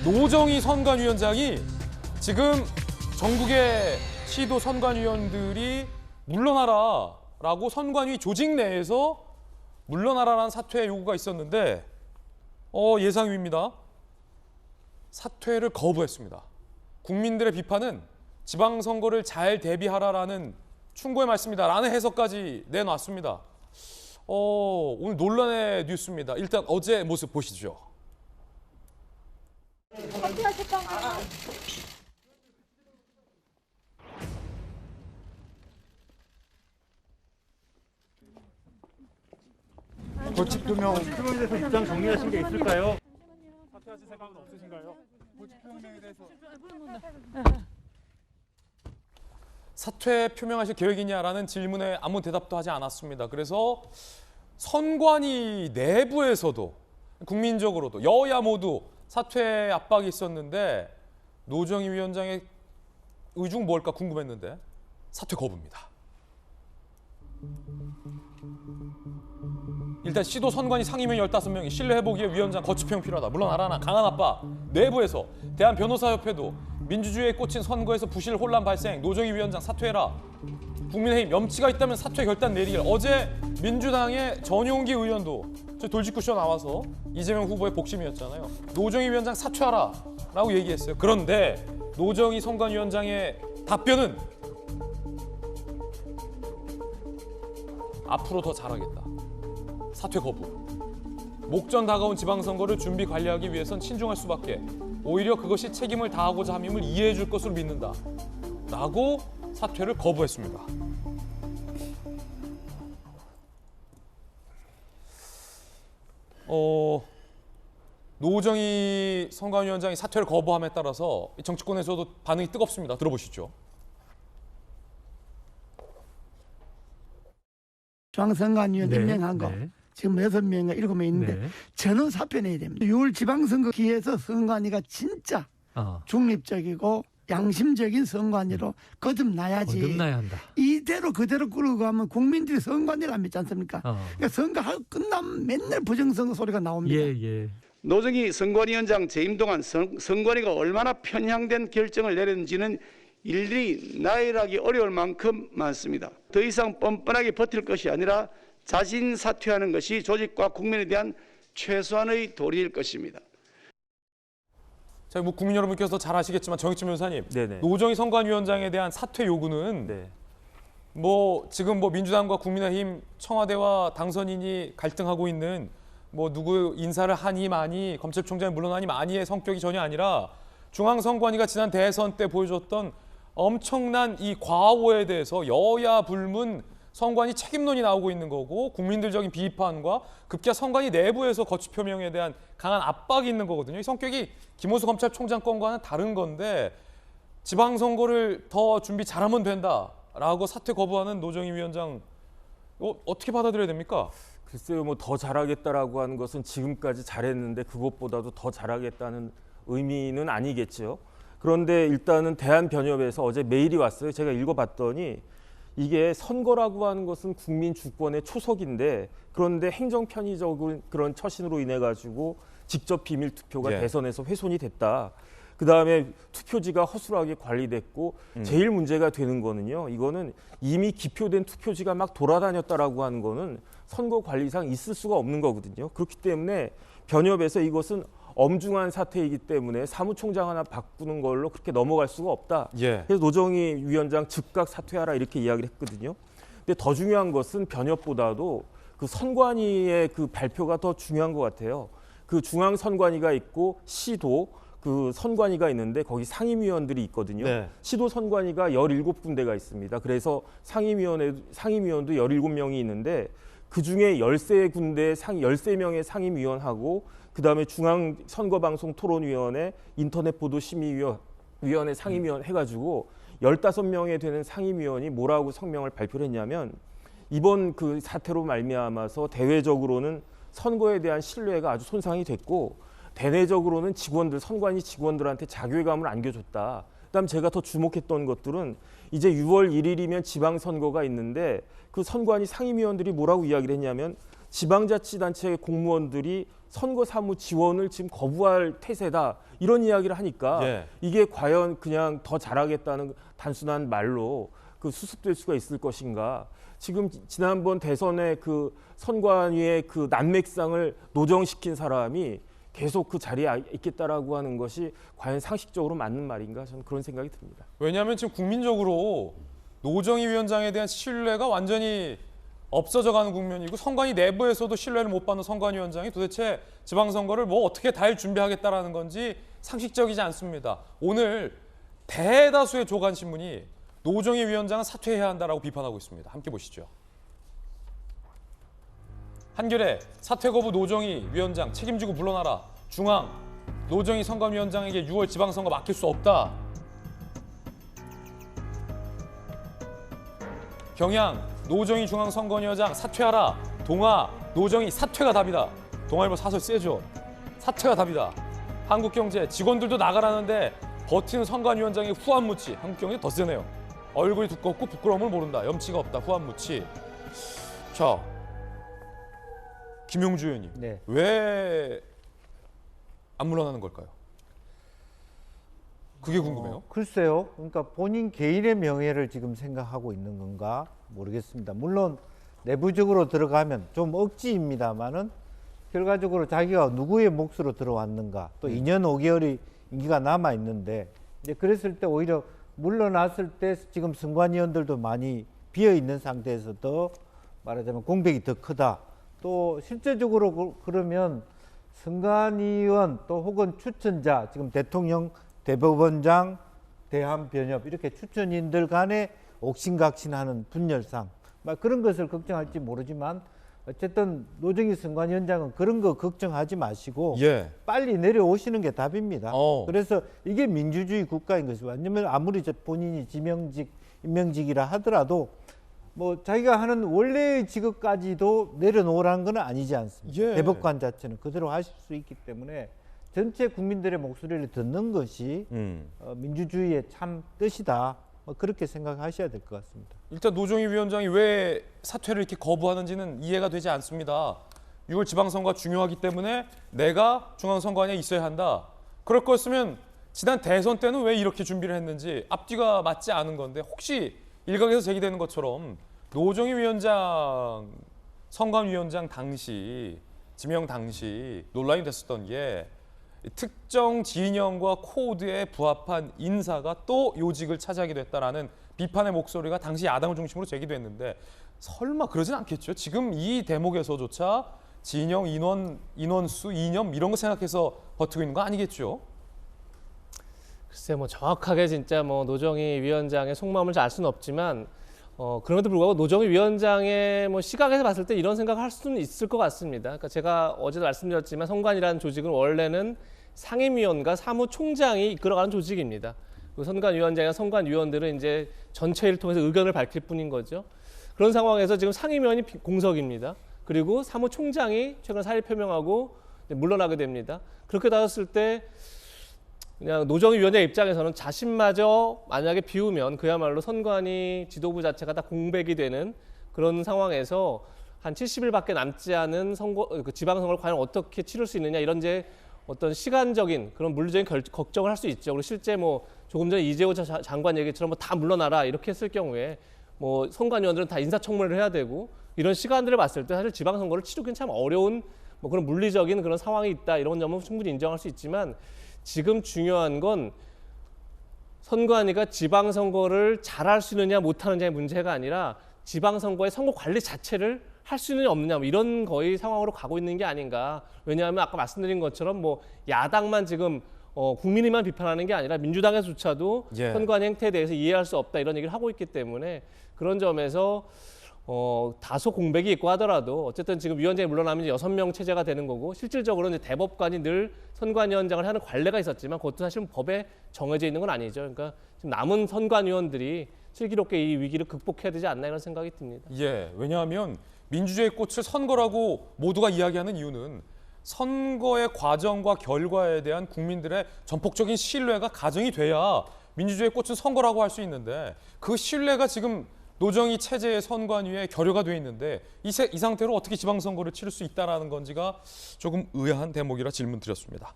노정희 선관위원장이 지금 전국의 시도 선관위원들이 물러나라라고 선관위 조직 내에서 물러나라라는 사퇴 요구가 있었는데 예상입니다. 사퇴를 거부했습니다. 국민들의 비판은 지방선거를 잘 대비하라라는 충고의 말씀이다라는 해석까지 내놨습니다. 오늘 논란의 뉴스입니다. 일단 어제 모습 보시죠. 벌칙 표명에 대해서 입장 정리하신 게 있을까요? 사퇴하실 생각은 없으신가요? 벌칙 표명에 대해서. 사퇴 표명하실 계획이냐라는 질문에 아무 대답도 하지 않았습니다. 그래서 선관위 내부에서도 국민적으로도 여야 모두 사퇴 압박이 있었는데 노정희 위원장의 의중 뭘까 궁금했는데 사퇴 거부입니다. 일단 시도 선관위 상임위원 15명이 신뢰 회복위에 위원장 거취표명 필요하다. 물러나라나 강한 압박. 내부에서 대한변호사협회도 민주주의에 꽂힌 선거에서 부실 혼란 발생. 노정희 위원장 사퇴해라. 국민의힘 염치가 있다면 사퇴 결단 내리길. 어제 민주당의 전용기 의원도 저 돌직구쇼 나와서 이재명 후보의 복심이었잖아요. 노정희 위원장 사퇴하라 라고 얘기했어요. 그런데 노정희 선관위원장의 답변은 앞으로 더 잘하겠다. 사퇴 거부. 목전 다가온 지방선거를 준비 관리하기 위해선 신중할 수밖에. 오히려 그것이 책임을 다하고자 함임을 이해해 줄 것으로 믿는다. 라고 사퇴를 거부했습니다. 노정희 선관위원장이 사퇴를 거부함에 따라서 정치권에서도 반응이 뜨겁습니다. 들어보시죠. 중앙선관위원 네, 임명한 거 네. 지금 6명인가 7명 있는데 네. 저는 사표 내야 됩니다. 6월 지방선거 기회에서 선관위가 진짜 중립적이고 양심적인 선관위로 거듭나야지. 거듭나야 한다. 이대로 그대로 끌고 가면 국민들이 선관위를 안 믿지 않습니까? 그러니까 선거하고 끝나면 맨날 부정선거 소리가 나옵니다. 예. 노정희 선관위원장 재임 동안 선관위가 얼마나 편향된 결정을 내렸는지는 일일이 나열하기 어려울 만큼 많습니다. 더 이상 뻔뻔하게 버틸 것이 아니라 자진 사퇴하는 것이 조직과 국민에 대한 최소한의 도리일 것입니다. 자, 국민 여러분께서 잘 아시겠지만 정익진 변호사님, 네네. 노정희 선관위원장에 대한 사퇴 요구는 네. 지금 민주당과 국민의힘 청와대와 당선인이 갈등하고 있는 누구 인사를 하니 마니 검찰총장이 물러나니 마니의 성격이 전혀 아니라 중앙선관위가 지난 대선 때 보여줬던 엄청난 이 과오에 대해서 여야 불문 선관위 책임론이 나오고 있는 거고 국민들적인 비판과 급기야 선관위 내부에서 거취 표명에 대한 강한 압박이 있는 거거든요. 이 성격이 김호수 검찰총장 건과는 다른 건데 지방선거를 더 준비 잘하면 된다라고 사퇴 거부하는 노정희 위원장 어떻게 받아들여야 됩니까? 글쎄요, 더 잘하겠다라고 하는 것은 지금까지 잘했는데 그것보다도 더 잘하겠다는 의미는 아니겠죠. 그런데 일단은 대한변협에서 어제 메일이 왔어요. 제가 읽어봤더니 이게 선거라고 하는 것은 국민 주권의 초석인데 그런데 행정 편의적인 그런 처신으로 인해 가지고 직접 비밀 투표가 대선에서 훼손이 됐다. 그다음에 투표지가 허술하게 관리됐고 제일 문제가 되는 거는요. 이거는 이미 기표된 투표지가 막 돌아다녔다라고 하는 거는 선거관리상 있을 수가 없는 거거든요. 그렇기 때문에 변협에서 이것은 엄중한 사태이기 때문에 사무총장 하나 바꾸는 걸로 그렇게 넘어갈 수가 없다. 그래서 노정희 위원장 즉각 사퇴하라 이렇게 이야기를 했거든요. 근데 더 중요한 것은 변협보다도 그 선관위의 그 발표가 더 중요한 것 같아요. 그 중앙선관위가 있고 시도 그 선관위가 있는데 거기 상임위원들이 있거든요. 시도 선관위가 17군데가 있습니다. 그래서 상임위원도 17명이 있는데 그중에 13군데 13명의 상임위원하고 그다음에 중앙선거방송토론위원회, 인터넷보도심의위원회 상임위원 해가지고 15명에 되는 상임위원이 뭐라고 성명을 발표를 했냐면 이번 그 사태로 말미암아서 대외적으로는 선거에 대한 신뢰가 아주 손상이 됐고 대내적으로는 선관위 직원들한테 자괴감을 안겨줬다. 그다음 제가 더 주목했던 것들은 이제 6월 1일이면 지방선거가 있는데 그 선관위 상임위원들이 뭐라고 이야기를 했냐면 지방자치단체 공무원들이 선거 사무 지원을 지금 거부할 태세다 이런 이야기를 하니까 예. 이게 과연 그냥 더 잘하겠다는 단순한 말로 그 수습될 수가 있을 것인가? 지금 지난번 대선에 그 선관위의 그 난맥상을 노정시킨 사람이 계속 그 자리에 있겠다라고 하는 것이 과연 상식적으로 맞는 말인가? 저는 그런 생각이 듭니다. 왜냐하면 지금 국민적으로 노정희 위원장에 대한 신뢰가 완전히 없어져가는 국면이고 선관위 내부에서도 신뢰를 못 받는 선관위원장이 도대체 지방선거를 뭐 어떻게 잘 준비하겠다라는 건지 상식적이지 않습니다. 오늘 대다수의 조간신문이 노정희 위원장은 사퇴해야 한다라고 비판하고 있습니다. 함께 보시죠. 한겨레 사퇴 거부 노정희 위원장 책임지고 물러나라. 중앙 노정희 선관위원장에게 6월 지방선거 맡길 수 없다. 경향 노정희 중앙선관위원장 사퇴하라. 동아 노정희 사퇴가 답이다. 동아일보 사설 세죠. 사퇴가 답이다. 한국경제 직원들도 나가라는데 버티는 선관위원장의 후안무치. 한국경제 더 세네요. 얼굴이 두껍고 부끄러움을 모른다. 염치가 없다. 후안무치. 자, 김용주 의원님. 네. 왜 안 물러나는 걸까요? 그게 궁금해요. 글쎄요. 그러니까 본인 개인의 명예를 지금 생각하고 있는 건가 모르겠습니다. 물론 내부적으로 들어가면 좀 억지입니다만은 결과적으로 자기가 누구의 몫으로 들어왔는가 또 2년 5개월이 임기가 남아 있는데 이제 그랬을 때 오히려 물러났을 때 지금 선관위원들도 많이 비어 있는 상태에서 더 말하자면 공백이 더 크다. 또 실제적으로 그러면 선관위원 또 혹은 추천자 지금 대통령, 대법원장, 대한변협 이렇게 추천인들 간에 옥신각신하는 분열상 막 그런 것을 걱정할지 모르지만 어쨌든 노정희 선관위원장은 그런 거 걱정하지 마시고 예. 빨리 내려오시는 게 답입니다. 어. 그래서 이게 민주주의 국가인 것이고 왜냐하면 아무리 본인이 지명직, 임명직이라 하더라도 뭐 자기가 하는 원래의 직업까지도 내려놓으라는 건 아니지 않습니까? 예. 대법관 자체는 그대로 하실 수 있기 때문에 전체 국민들의 목소리를 듣는 것이 민주주의의 참 뜻이다. 뭐 그렇게 생각하셔야 될 것 같습니다. 일단 노정희 위원장이 왜 사퇴를 이렇게 거부하는지는 이해가 되지 않습니다. 6월 지방선거가 중요하기 때문에 내가 중앙선관위에 있어야 한다. 그럴 거였으면 지난 대선 때는 왜 이렇게 준비를 했는지 앞뒤가 맞지 않은 건데 혹시 일각에서 제기되는 것처럼 노정희 위원장 선관위원장 당시 지명 당시 논란이 됐었던 게 특정 진영과 코드에 부합한 인사가 또 요직을 차지하게 됐다라는 비판의 목소리가 당시 야당을 중심으로 제기됐는데 설마 그러진 않겠죠? 지금 이 대목에서조차 진영, 인원수, 이념 이런 거 생각해서 버티고 있는 거 아니겠죠? 글쎄 뭐 정확하게 진짜 뭐 노정희 위원장의 속마음을 알 수는 없지만 그럼에도 불구하고 노정희 위원장의 뭐 시각에서 봤을 때 이런 생각을 할 수는 있을 것 같습니다. 그러니까 제가 어제도 말씀드렸지만 선관위라는 조직은 원래는 상임위원과 사무총장이 이끌어가는 조직입니다. 그 선관위원장이나 선관위원들은 이제 전체를 통해서 의견을 밝힐 뿐인 거죠. 그런 상황에서 지금 상임위원이 공석입니다. 그리고 사무총장이 최근 사의 표명하고 물러나게 됩니다. 그렇게 따졌을 때 그냥 노정희 위원장 입장에서는 자신마저 만약에 비우면 그야말로 선관위 지도부 자체가 다 공백이 되는 그런 상황에서 한 70일밖에 남지 않은 지방선거를 과연 어떻게 치를 수 있느냐 이런 이제 어떤 시간적인 그런 물리적인 걱정을 할 수 있죠. 그리고 실제 뭐 조금 전에 이재호 장관 얘기처럼 뭐 다 물러나라 이렇게 했을 경우에 뭐 선관위원들은 다 인사청문회를 해야 되고 이런 시간들을 봤을 때 사실 지방선거를 치르기는 참 어려운 뭐 그런 물리적인 그런 상황이 있다 이런 점은 충분히 인정할 수 있지만 지금 중요한 건 선관위가 지방선거를 잘할 수 있느냐 못하느냐의 문제가 아니라 지방선거의 선거 관리 자체를 할 수 있느냐 없느냐 뭐 이런 거의 상황으로 가고 있는 게 아닌가. 왜냐하면 아까 말씀드린 것처럼 뭐 야당만 지금 국민의만 비판하는 게 아니라 민주당에서조차도 예. 선관위 행태에 대해서 이해할 수 없다 이런 얘기를 하고 있기 때문에 그런 점에서 다소 공백이 있고 하더라도 어쨌든 지금 위원장이 물러나면 6명 체제가 되는 거고 실질적으로는 대법관이 늘 선관위원장을 하는 관례가 있었지만 그것도 사실 법에 정해져 있는 건 아니죠. 그러니까 지금 남은 선관위원들이 슬기롭게 이 위기를 극복해야 되지 않나 이런 생각이 듭니다. 예, 왜냐하면 민주주의의 꽃을 선거라고 모두가 이야기하는 이유는 선거의 과정과 결과에 대한 국민들의 전폭적인 신뢰가 가정이 돼야 민주주의의 꽃은 선거라고 할 수 있는데 그 신뢰가 지금 노정희 체제의 선관위에 결여가 돼 있는데 이 상태로 어떻게 지방선거를 치를 수 있다라는 건지가 조금 의아한 대목이라 질문 드렸습니다.